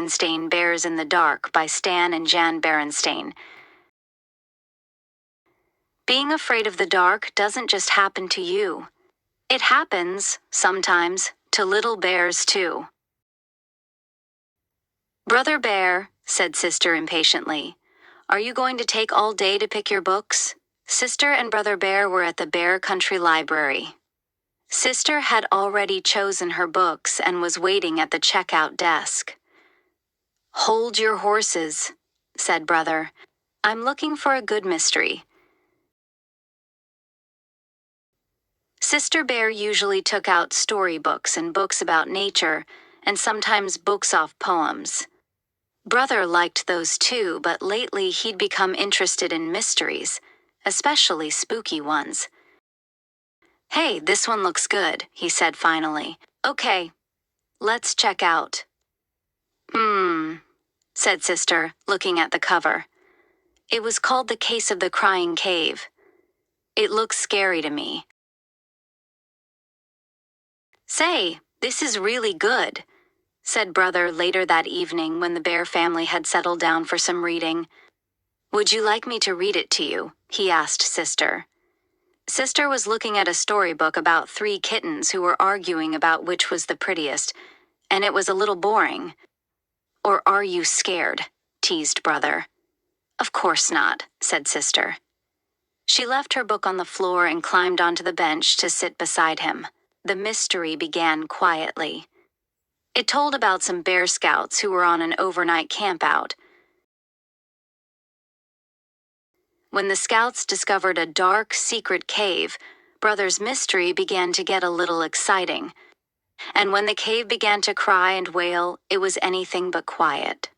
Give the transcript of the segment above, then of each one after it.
Berenstain, Bears in the Dark by Stan Jan Berenstain. Being afraid of the dark doesn't just happen to you. It happens, sometimes, to little bears too. "Brother Bear," said Sister impatiently, "are you going to take all day to pick your books?" Sister and Brother Bear were at the Bear Country Library. Sister had already chosen her books and was waiting at the checkout desk. "Hold your horses," said Brother. "I'm looking for a good mystery." Sister Bear usually took out storybooks and books about nature, and sometimes books off poems. Brother liked those too, but lately he'd become interested in mysteries, especially spooky ones. "Hey, this one looks good," he said finally. "Okay, let's check out." Said Sister, looking at the cover. It was called The Case of the Crying Cave. "It looks scary to me." "Say, this is really good," said Brother later that evening when the Bear family had settled down for some reading. "Would you like me to read it to you?" he asked Sister. Sister was looking at a storybook about 3 kittens who were arguing about which was the prettiest, and it was a little boring. "Or are you scared?" teased Brother. "Of course not," said Sister. She left her book on the floor and climbed onto the bench to sit beside him. The mystery began quietly. It told about some Bear Scouts who were on an overnight campout. When the Scouts discovered a dark, secret cave, Brother's mystery began to get a little exciting. And when the cave began to cry and wail, it was anything but quiet.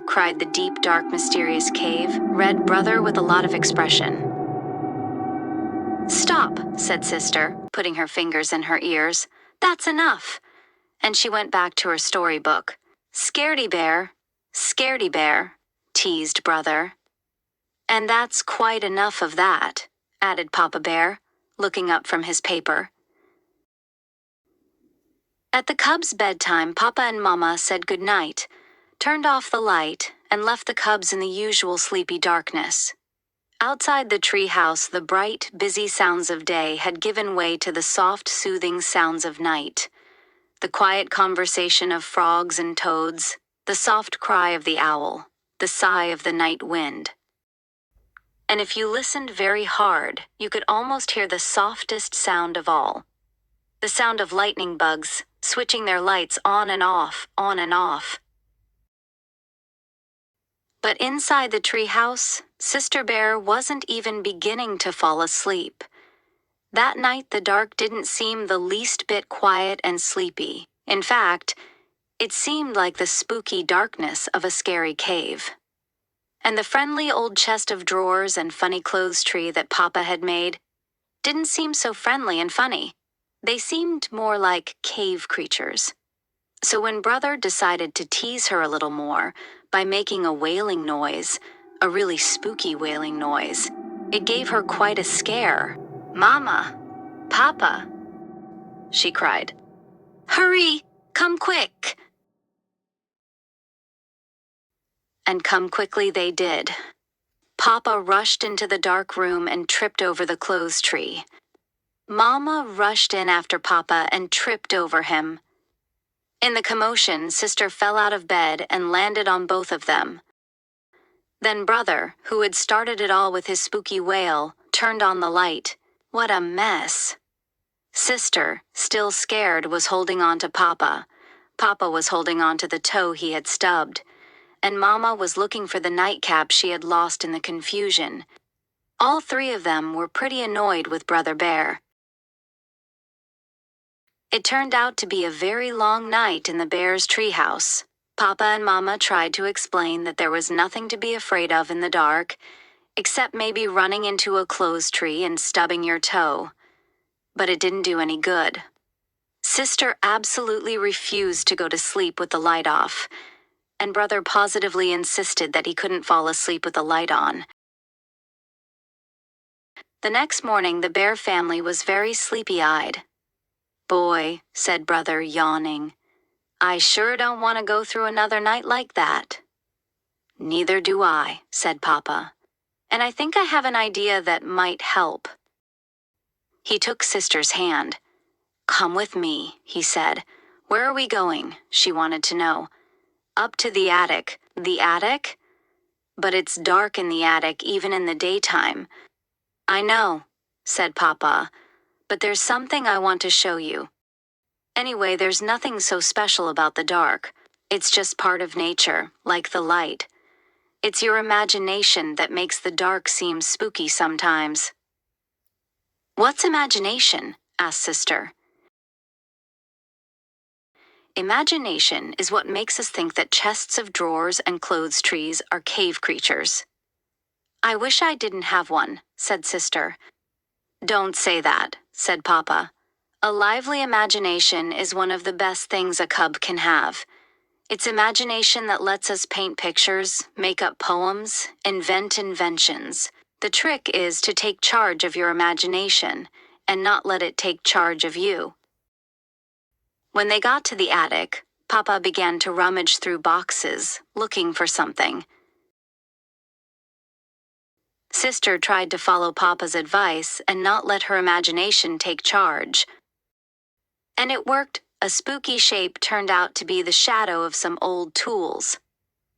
Cried the deep, dark, mysterious cave, read Brother with a lot of expression. "Stop," said Sister, putting her fingers in her ears. "That's enough." And she went back to her storybook. Scaredy bear," teased Brother. "And that's quite enough of that," added Papa Bear, looking up from his paper. At the cubs' bedtime, Papa and Mama said goodnight, turned off the light, and left the cubs in the usual sleepy darkness. Outside the treehouse, the bright, busy sounds of day had given way to the soft, soothing sounds of night. The quiet conversation of frogs and toads, the soft cry of the owl, the sigh of the night wind. And if you listened very hard, you could almost hear the softest sound of all. The sound of lightning bugs, switching their lights on and off, on and off. But inside the treehouse, Sister Bear wasn't even beginning to fall asleep. That night the dark didn't seem the least bit quiet and sleepy. In fact, it seemed like the spooky darkness of a scary cave. And the friendly old chest of drawers and funny clothes tree that Papa had made didn't seem so friendly and funny. They seemed more like cave creatures. So when Brother decided to tease her a little more by making a wailing noise, a really spooky wailing noise, it gave her quite a scare. "Mama! Papa!" she cried. "Hurry! Come quick!" And come quickly they did. Papa rushed into the dark room and tripped over the clothes tree. Mama rushed in after Papa and tripped over him. In the commotion, Sister fell out of bed and landed on both of them. Then Brother, who had started it all with his spooky wail, turned on the light. What a mess! Sister, still scared, was holding on to Papa. Papa was holding on to the toe he had stubbed. And Mama was looking for the nightcap she had lost in the confusion. All 3 of them were pretty annoyed with Brother Bear. It turned out to be a very long night in the bear's treehouse. Papa and Mama tried to explain that there was nothing to be afraid of in the dark, except maybe running into a clothes tree and stubbing your toe. But it didn't do any good. Sister absolutely refused to go to sleep with the light off, and Brother positively insisted that he couldn't fall asleep with the light on. The next morning, the Bear family was very sleepy-eyed. "Boy," said Brother, yawning, I sure don't want to go through another night like that. Neither do I, said Papa. And I think I have an idea that might help. He took Sister's hand. Come with me, he said. Where are we going? She wanted to know. Up to the attic. The attic? But it's dark in the attic even in the daytime. I know, said Papa, but there's something I want to show you. Anyway, there's nothing so special about the dark. It's just part of nature, like the light. It's your imagination that makes the dark seem spooky sometimes. What's imagination? Asked Sister. Imagination is what makes us think that chests of drawers and clothes trees are cave creatures. I wish I didn't have one, said Sister. Don't say that, said Papa. A lively imagination is one of the best things a cub can have. It's imagination that lets us paint pictures, make up poems, invent inventions. The trick is to take charge of your imagination and not let it take charge of you. When they got to the attic, Papa began to rummage through boxes, looking for something. Sister tried to follow Papa's advice and not let her imagination take charge. And it worked. A spooky shape turned out to be the shadow of some old tools.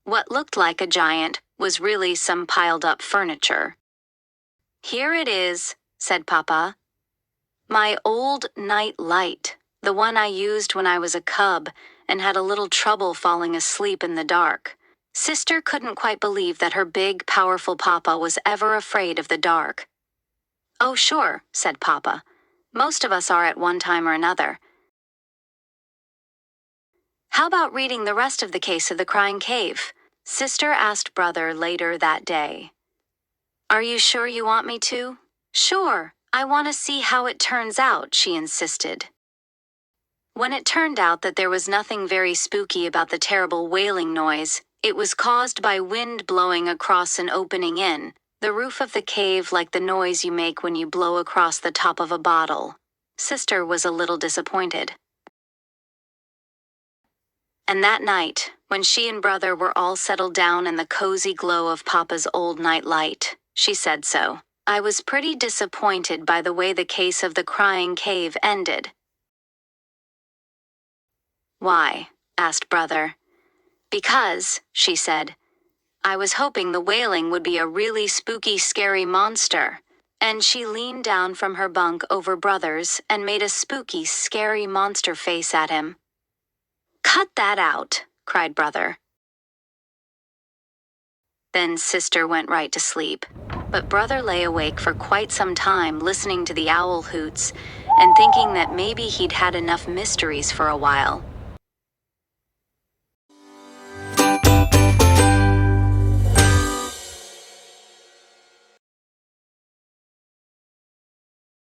What looked like a giant was really some piled-up furniture. Here it is, said Papa. My old night light, the one I used when I was a cub and had a little trouble falling asleep in the dark. Sister couldn't quite believe that her big, powerful Papa was ever afraid of the dark. Oh, sure, said Papa. Most of us are at one time or another. How about reading the rest of the case of the Crying Cave? Sister asked Brother later that day. Are you sure you want me to? Sure, I want to see how it turns out, she insisted. When it turned out that there was nothing very spooky about the terrible wailing noise, it was caused by wind blowing across an opening in the roof of the cave, like the noise you make when you blow across the top of a bottle. Sister was a little disappointed. And that night, when she and Brother were all settled down in the cozy glow of Papa's old night light, she said so. I was pretty disappointed by the way the case of the Crying Cave ended. Why? Asked Brother. Because, she said, I was hoping the wailing would be a really spooky, scary monster. And she leaned down from her bunk over Brother's and made a spooky, scary monster face at him. Cut that out, cried Brother. Then Sister went right to sleep, but Brother lay awake for quite some time listening to the owl hoots and thinking that maybe he'd had enough mysteries for a while.